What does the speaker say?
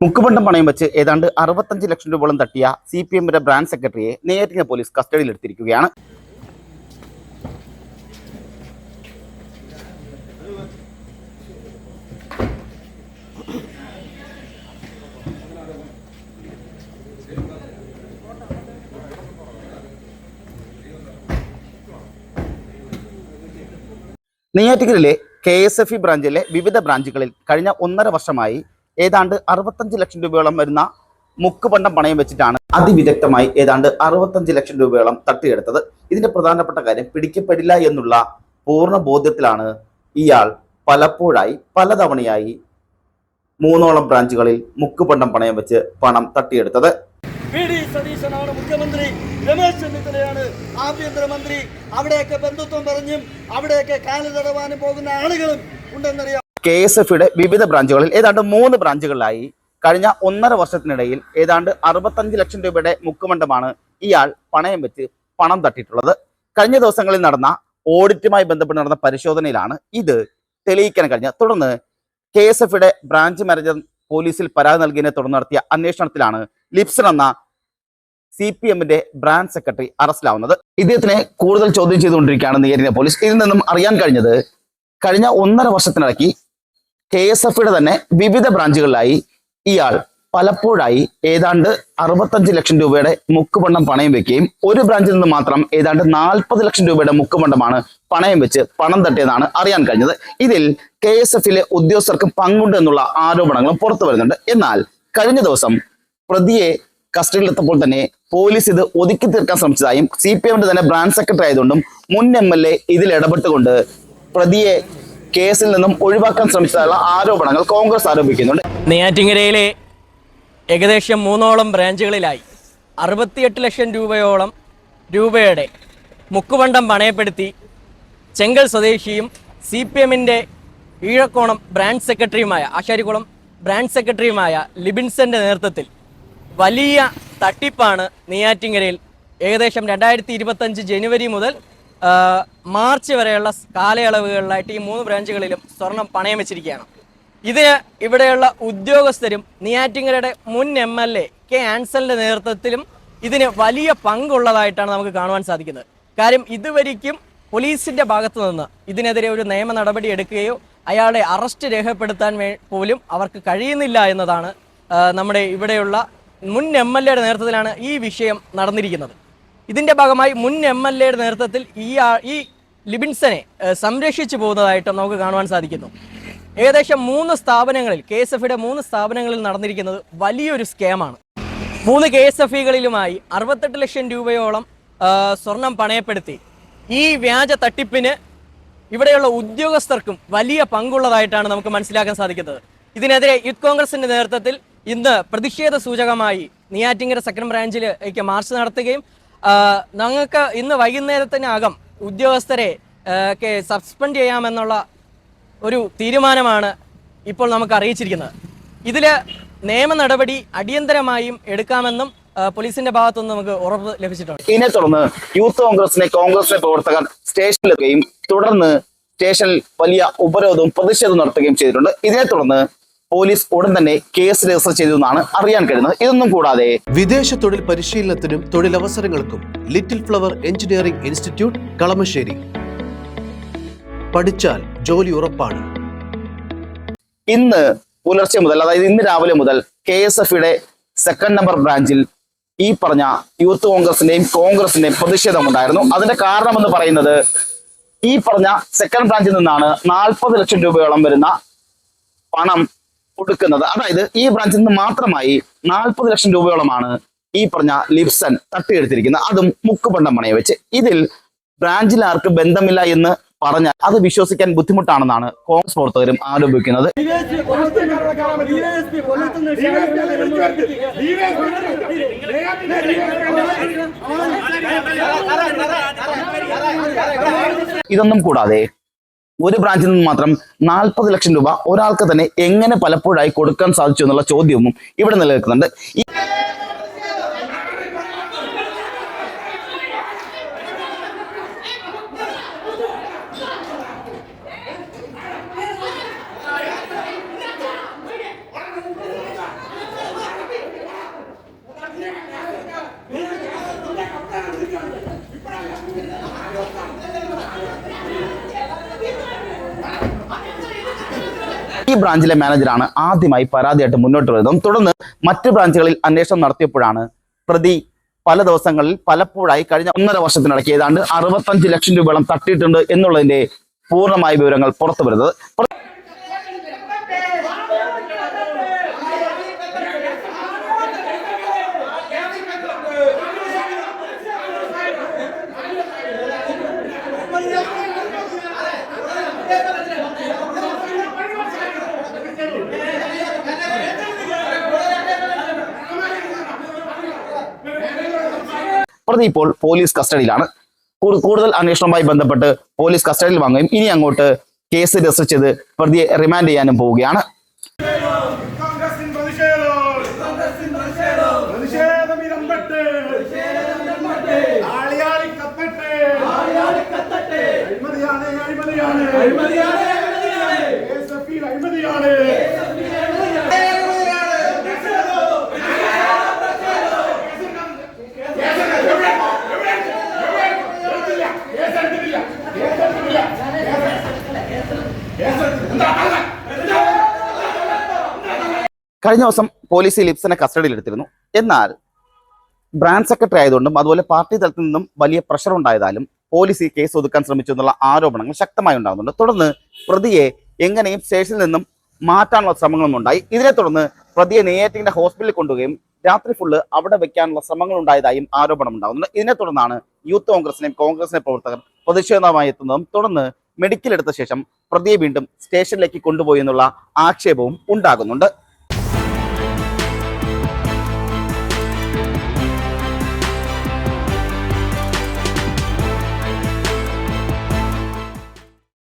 മുക്കുപണ്ടം പണയം വെച്ച് ഏതാണ്ട് 65 ലക്ഷം രൂപയോളം തട്ടിയ CPMന്റെ ബ്രാഞ്ച് സെക്രട്ടറിയെ നെയ്യാറ്റിൻകര പോലീസ് കസ്റ്റഡിയിലെടുത്തിരിക്കുകയാണ്. നെയ്യാറ്റിൻകരയിലെ KSFE ബ്രാഞ്ചിലെ വിവിധ ബ്രാഞ്ചുകളിൽ കഴിഞ്ഞ 1.5 വർഷമായി ഏതാണ്ട് 65 ലക്ഷം രൂപയോളം വരുന്ന മുക്കുപണ്ടം പണയം വെച്ചിട്ടാണ് അതിവിദഗ്ധമായി ഏതാണ്ട് 65 ലക്ഷം രൂപയോളം തട്ടിയെടുത്തത്. ഇതിന്റെ പ്രധാനപ്പെട്ട കാര്യം പിടിക്കപ്പെടില്ല എന്നുള്ള പൂർണ്ണ ബോധ്യത്തിലാണ് ഇയാൾ പലപ്പോഴായി പലതവണയായി 3ഓളം ബ്രാഞ്ചുകളിൽ മുക്കുപണ്ടം പണയം വെച്ച് പണം തട്ടിയെടുത്തത്. PD സതീശനാണ് മുഖ്യമന്ത്രി, രമേശ് ചെന്നിത്തലയാണ് ആഭ്യന്തരമന്ത്രി. അവിടെയൊക്കെ ബന്ധുത്വം പറഞ്ഞും അവിടെയൊക്കെ കാല് തടവാനും പോകുന്ന ആളുകളും ഉണ്ടെന്നറിയാം. KSFEയുടെ വിവിധ ബ്രാഞ്ചുകളിൽ ഏതാണ്ട് 3 ബ്രാഞ്ചുകളിലായി കഴിഞ്ഞ 1.5 വർഷത്തിനിടയിൽ ഏതാണ്ട് 65 ലക്ഷം രൂപയുടെ മുക്കുപണ്ടമാണ് ഇയാൾ പണയം വെച്ച് പണം തട്ടിയിട്ടുള്ളത്. കഴിഞ്ഞ ദിവസങ്ങളിൽ നടന്ന ഓഡിറ്റുമായി ബന്ധപ്പെട്ട് നടന്ന പരിശോധനയിലാണ് ഇത് തെളിയിക്കാൻ കഴിഞ്ഞത്. തുടർന്ന് KSFEയുടെ ബ്രാഞ്ച് മാനേജർ പോലീസിൽ പരാതി നൽകിയതിനെ തുടർന്ന് നടത്തിയ അന്വേഷണത്തിലാണ് ലിപ്സൺ എന്ന CPMന്റെ ബ്രാഞ്ച് സെക്രട്ടറി അറസ്റ്റിലാവുന്നത്. ഇദ്ദേഹത്തിനെ കൂടുതൽ ചോദ്യം ചെയ്തുകൊണ്ടിരിക്കുകയാണ് നെയ്യാറ്റിൻകര പോലീസ്. ഇതിൽ നിന്നും അറിയാൻ കഴിഞ്ഞത് കഴിഞ്ഞ 1.5 വർഷത്തിനിടയ്ക്ക് KSFEയുടെ തന്നെ വിവിധ ബ്രാഞ്ചുകളിലായി ഇയാൾ പലപ്പോഴായി ഏതാണ്ട് 65 ലക്ഷം രൂപയുടെ മുക്കുപണ്ടം പണയം വെക്കുകയും ഒരു ബ്രാഞ്ചിൽ നിന്ന് മാത്രം ഏതാണ്ട് 40 ലക്ഷം രൂപയുടെ മുക്കുപണ്ടമാണ് പണയം വെച്ച് പണം തട്ടിയതാണ് അറിയാൻ കഴിഞ്ഞത്. ഇതിൽ KSFEയിലെ ഉദ്യോഗസ്ഥർക്കും പങ്കുണ്ട് എന്നുള്ള ആരോപണങ്ങളും പുറത്തു വരുന്നുണ്ട്. എന്നാൽ കഴിഞ്ഞ ദിവസം പ്രതിയെ കസ്റ്റഡിയിലെത്തപ്പോൾ തന്നെ പോലീസ് ഇത് ഒതുക്കി തീർക്കാൻ ശ്രമിച്ചതായും CPMന്റെ തന്നെ ബ്രാഞ്ച് സെക്രട്ടറി ആയതുകൊണ്ടും മുൻ MLA ഇതിൽ ഇടപെട്ടുകൊണ്ട് പ്രതിയെ കേസിൽ നിന്നും ഒഴിവാക്കാൻ ശ്രമിച്ചതായുള്ള ആരോപണങ്ങൾ കോൺഗ്രസ് ആരോപിക്കുന്നുണ്ട്. നെയ്യാറ്റിൻകരയിലെ ഏകദേശം 3ഓളം ബ്രാഞ്ചുകളിലായി 68 ലക്ഷം രൂപയുടെ മുക്കുപണ്ടം പണയപ്പെടുത്തി ചെങ്കൽ സ്വദേശിയും CPMന്റെ ഈഴക്കോണം ബ്രാഞ്ച് സെക്രട്ടറിയുമായ ആശാരിക്കുളം ബ്രാഞ്ച് സെക്രട്ടറിയുമായ ലിബിൻസന്റെ നേതൃത്വത്തിൽ വലിയ തട്ടിപ്പാണ് നെയ്യാറ്റിൻകരയിൽ ഏകദേശം 2025 ജനുവരി മുതൽ മാർച്ച് വരെയുള്ള കാലയളവുകളിലായിട്ട് ഈ 3 ബ്രാഞ്ചുകളിലും സ്വർണം പണയം വെച്ചിരിക്കുകയാണ്. ഇതിന് ഇവിടെയുള്ള ഉദ്യോഗസ്ഥരും നെയ്യാറ്റിൻകരയുടെ മുൻ MLA K. ആൻസലിന്റെ നേതൃത്വത്തിലും ഇതിന് വലിയ പങ്കുള്ളതായിട്ടാണ് നമുക്ക് കാണുവാൻ സാധിക്കുന്നത്. കാര്യം ഇതുവരെയ്ക്കും പോലീസിന്റെ ഭാഗത്തു നിന്ന് ഇതിനെതിരെ ഒരു നിയമ നടപടി എടുക്കുകയോ അയാളെ അറസ്റ്റ് രേഖപ്പെടുത്താൻ പോലും അവർക്ക് കഴിയുന്നില്ല എന്നതാണ്. നമ്മുടെ ഇവിടെയുള്ള മുൻ MLAയുടെ നേതൃത്വത്തിലാണ് ഈ വിഷയം നടന്നിരിക്കുന്നത്. ഇതിന്റെ ഭാഗമായി മുൻ MLAയുടെ നേതൃത്വത്തിൽ ഈ ലിബിൻസനെ സംരക്ഷിച്ചു പോകുന്നതായിട്ടും നമുക്ക് കാണുവാൻ സാധിക്കുന്നു. ഏകദേശം 3 സ്ഥാപനങ്ങളിൽ KSFEയുടെ 3 സ്ഥാപനങ്ങളിൽ നടന്നിരിക്കുന്നത് വലിയൊരു സ്കാമാണ്. 3 KSFEകളിലുമായി 68 ലക്ഷം രൂപയോളം സ്വർണം പണയപ്പെടുത്തി ഈ വ്യാജ തട്ടിപ്പിന് ഇവിടെയുള്ള ഉദ്യോഗസ്ഥർക്കും വലിയ പങ്കുള്ളതായിട്ടാണ് നമുക്ക് മനസ്സിലാക്കാൻ സാധിക്കുന്നത്. ഇതിനെതിരെ യൂത്ത് കോൺഗ്രസിന്റെ നേതൃത്വത്തിൽ ഇന്ന് പ്രതിഷേധ സൂചകമായി നെയ്യാറ്റിൻകര സെക്കൻഡ് ബ്രാഞ്ചിലേക്ക് മാർച്ച് നടത്തുകയും ഞങ്ങൾക്ക് ഇന്ന് വൈകുന്നേരത്തിനകം ഉദ്യോഗസ്ഥരെ സസ്പെൻഡ് ചെയ്യാമെന്നുള്ള ഒരു തീരുമാനമാണ് ഇപ്പോൾ നമുക്ക് അറിയിച്ചിരിക്കുന്നത്. ഇതിൽ നിയമ നടപടി അടിയന്തരമായും എടുക്കാമെന്നും പോലീസിന്റെ ഭാഗത്തുനിന്ന് നമുക്ക് ഉറപ്പ് ലഭിച്ചിട്ടുണ്ട്. ഇതിനെ തുടർന്ന് യൂത്ത് കോൺഗ്രസിലെ പ്രവർത്തകർ സ്റ്റേഷനിലെത്തുകയും തുടർന്ന് സ്റ്റേഷനിൽ വലിയ ഉപരോധവും പ്രതിഷേധവും നടത്തുകയും ചെയ്തിട്ടുണ്ട്. ഇതിനെ തുടർന്ന് പോലീസ് ഉടൻ തന്നെ കേസ് രജിസ്റ്റർ ചെയ്തതെന്നാണ് അറിയാൻ കഴിയുന്നത്. ഇതൊന്നും കൂടാതെ വിദേശ തൊഴിൽ പരിശീലനത്തിനും തൊഴിലവസരങ്ങൾക്കും Little Flower Engineering Institute Kalamassery. പഠിച്ചാൽ ജോലി ഉറപ്പാണ്. ഇന്ന് പുലർച്ചെ മുതൽ, അതായത് ഇന്ന് രാവിലെ മുതൽ KSFEയുടെ 2nd നമ്പർ ബ്രാഞ്ചിൽ ഈ പറഞ്ഞ യൂത്ത് കോൺഗ്രസിന്റെയും പ്രതിഷേധമുണ്ടായിരുന്നു. അതിന്റെ കാരണമെന്ന് പറയുന്നത് ഈ പറഞ്ഞ 2nd ബ്രാഞ്ചിൽ നിന്നാണ് 40 ലക്ഷം രൂപയോളം വരുന്ന പണം കൊടുക്കുന്നത്. അതായത് ഈ ബ്രാഞ്ചിൽ നിന്ന് മാത്രമായി 40 ലക്ഷം രൂപയോളമാണ് ഈ പറഞ്ഞ ലിപ്സൺ തട്ടിയെടുത്തിരിക്കുന്നത്, അതും മുക്കുപണ്ടം പണയം വെച്ച്. ഇതിൽ ബ്രാഞ്ചിൽ ആർക്ക് ബന്ധമില്ല എന്ന് പറഞ്ഞാൽ അത് വിശ്വസിക്കാൻ ബുദ്ധിമുട്ടാണെന്നാണ് കോൺഗ്രസ് പ്രവർത്തകരും ആരോപിക്കുന്നത്. ഇതൊന്നും കൂടാതെ ഒരു ബ്രാഞ്ചിൽ നിന്ന് മാത്രം 40 ലക്ഷം രൂപ ഒരാൾക്ക് തന്നെ എങ്ങനെ പലപ്പോഴായി കൊടുക്കാൻ സാധിച്ചു എന്നുള്ള ചോദ്യവും ഇവിടെ നിലനിൽക്കുന്നുണ്ട്. ഈ ബ്രാഞ്ചിലെ മാനേജറാണ് ആദ്യമായി പരാതിയായിട്ട് മുന്നോട്ട് വരുന്നതും തുടർന്ന് മറ്റ് ബ്രാഞ്ചുകളിൽ അന്വേഷണം നടത്തിയപ്പോഴാണ് പ്രതി പല ദിവസങ്ങളിൽ പലപ്പോഴായി കഴിഞ്ഞ 1.5 വർഷത്തിനിടയ്ക്ക് ഏതാണ്ട് 65 ലക്ഷം രൂപയോളം തട്ടിയിട്ടുണ്ട് എന്നുള്ളതിന്റെ പൂർണ്ണമായ വിവരങ്ങൾ പുറത്തു വരുന്നത്. പ്രതി ഇപ്പോൾ പോലീസ് കസ്റ്റഡിയിലാണ്. കൂടുതൽ അന്വേഷണവുമായി ബന്ധപ്പെട്ട് പോലീസ് കസ്റ്റഡിയിൽ വാങ്ങുകയും ഇനി അങ്ങോട്ട് കേസ് രജിസ്റ്റർ ചെയ്ത് പ്രതിയെ റിമാൻഡ് ചെയ്യാനും പോവുകയാണ്. കഴിഞ്ഞ ദിവസം പോലീസ് ലിപ്സനെ കസ്റ്റഡിയിലെടുത്തിരുന്നു. എന്നാൽ ബ്രാഞ്ച് സെക്രട്ടറി ആയതുകൊണ്ടും അതുപോലെ പാർട്ടി തലത്തിൽ നിന്നും വലിയ പ്രഷർ ഉണ്ടായതാലും പോലീസ് ഈ കേസ് ഒതുക്കാൻ ശ്രമിച്ചു എന്നുള്ള ആരോപണങ്ങൾ ശക്തമായി ഉണ്ടാകുന്നുണ്ട്. തുടർന്ന് പ്രതിയെ എങ്ങനെയും സ്റ്റേഷനിൽ നിന്നും മാറ്റാനുള്ള ശ്രമങ്ങളും ഉണ്ടായി. ഇതിനെ തുടർന്ന് പ്രതിയെ നെയ്യാറ്റിൻകര ഹോസ്പിറ്റലിൽ കൊണ്ടുപോവുകയും രാത്രി ഫുള്ള് അവിടെ വെക്കാനുള്ള ശ്രമങ്ങൾ ഉണ്ടായതായും ആരോപണം ഉണ്ടാകുന്നുണ്ട്. ഇതിനെ തുടർന്നാണ് യൂത്ത് കോൺഗ്രസിനെയും കോൺഗ്രസിനെ പ്രവർത്തകർ പ്രതിഷേധവുമായി എത്തുന്നതും തുടർന്ന് മെഡിക്കൽ എടുത്ത ശേഷം പ്രതിയെ വീണ്ടും സ്റ്റേഷനിലേക്ക് കൊണ്ടുപോയി എന്നുള്ള ആക്ഷേപവും ഉണ്ടാകുന്നുണ്ട്.